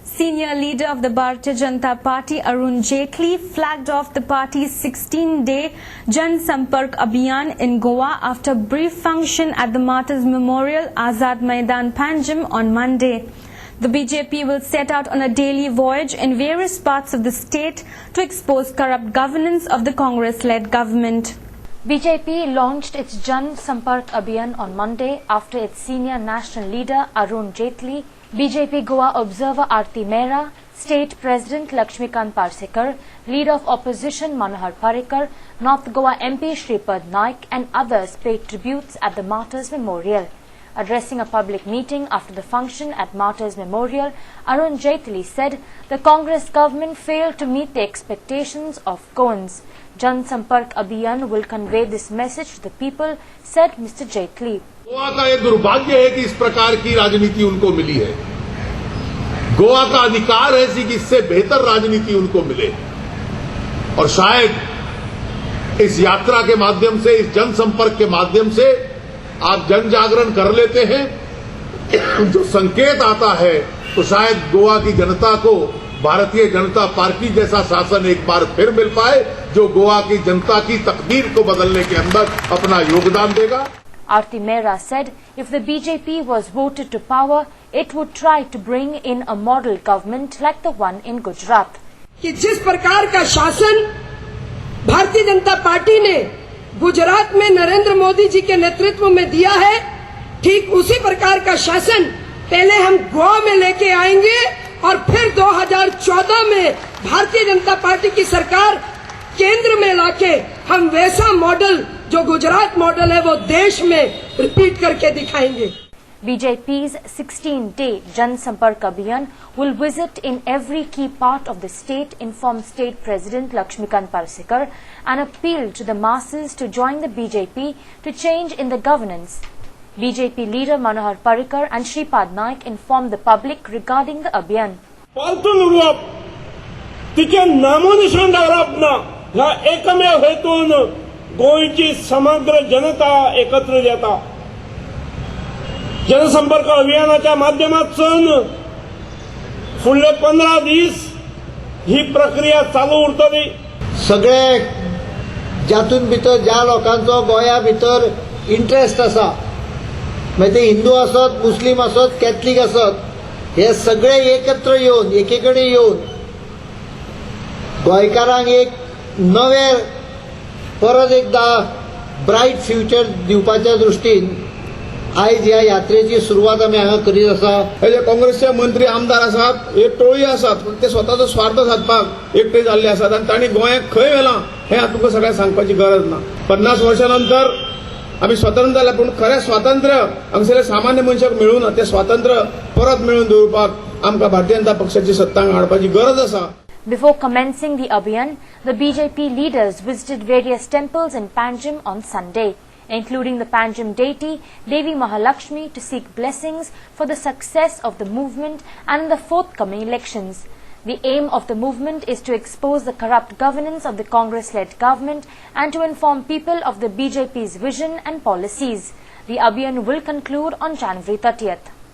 Senior leader of the Bharatiya Janata Party, Arun Jaitley, flagged off the party's 16-day Jan Sampark Abhiyan in Goa after a brief function at the Martyrs Memorial, Azad Maidan, Panjim on Monday. The BJP will set out on a daily voyage in various parts of the state to expose corrupt governance of the Congress-led government. BJP launched its Jan Sampark Abhiyan on Monday after its senior national leader Arun Jaitley, BJP Goa observer Aarti Mehra, State President Lakshmikant Parsekar, Leader of Opposition Manohar Parrikar, North Goa MP Shripad Naik and others paid tributes at the Martyrs Memorial. Addressing a public meeting after the function at Martyrs Memorial, Arun Jaitley said the Congress government failed to meet the expectations of Goans. Jan Sampark Abhiyan will convey this message to the people, said Mr. Jaitley. Goa का यह दुर्भाग्य है कि इस प्रकार की राजनीति उनको मिली है। गोवा का अधिकार है कि इससे बेहतर राजनीति उनको मिले और शायद इस यात्रा के माध्यम से, इस जनसंपर्क के माध्यम से आप जन जागरण कर लेते हैं। जो संकेत आता है तो शायद गोवा की जनता को भारतीय जनता पार्टी जैसा शासन एक बार फिर मिल पाए, जो गोवा की जनता की तकदीर को बदलने के अंदर अपना योगदान देगा। Aarti Mehra said if the BJP was voted to power, it would try to bring in a model government like the one in Gujarat. कि जिस प्रकार का शासन भारतीय जनता पार्टी ने गुजरात में नरेंद्र मोदी जी के नेतृत्व में दिया है, ठीक उसी प्रकार का शासन पहले हम गोवा में लेके आएंगे और फिर 2014 में भारतीय जनता पार्टी की सरकार केंद्र में लाके हम वैसा मॉडल जो गुजरात मॉडल है वो देश में रिपीट करके दिखाएंगे। BJP's 16-day Jan Sampark Abhiyan will visit in every key part of the state, informed State President Lakshmikant Parsekar, and appealed to the masses to join the BJP to change in the governance. BJP leader Manohar Parrikar and Shripad Naik informed the public regarding the Abhiyan. पालतून उडवप, तिचे नामोनिशान दवरप ह्या एकमेव हेतून गोंयची समग्र जनता एकत्र येता। जनसंपर्क अभियानाच्या माध्यमातून फुडले 15 दीस ही प्रक्रिया चालू उरतली। सगळे जातून भितर ज्या लोकांचो गोंया भितर इंटरेस्ट आसा, मागीर ते हिंदू आसत, मुस्लिम आसत, कॅथलीक आसत, हे सगळे एकत्र येवन एकेकडे येवन गोंयकारांक एक नवे परत एकदा ब्रायट फ्युचर दिवपाच्या दृष्टीन आज ह्या यात्रेची सुरुवात आमी हांगा करीत आसा। हे जे काँग्रेसचे मंत्री आमदार आसात, हे टोळी आसात, पण ते स्वताचो स्वार्थ साधपाक एकटे जाल्ले आसात आनी तांणी गोंयाक खंय व्हेलां हें तुमकां सगळ्यांक सांगपाची गरज ना। 50 वर्षांनंतर आमी स्वतंत्र जाले, पूण खरें स्वातंत्र्य हांगसरल्या सामान्य मनशाक मेळूं ना। ते स्वातंत्र्य परत मेळून दवरपाक आमकां भारतीय जनता पक्षाची सत्तांक हाडपाची गरज आसा। Before commencing the Abhiyan, the BJP leaders visited various temples in Panjim on Sunday, including the Panjim deity Devi Mahalakshmi, to seek blessings for the success of the movement and the forthcoming elections. The aim of the movement is to expose the corrupt governance of the Congress-led government and to inform people of the BJP's vision and policies. The Abhiyan will conclude on January 30th.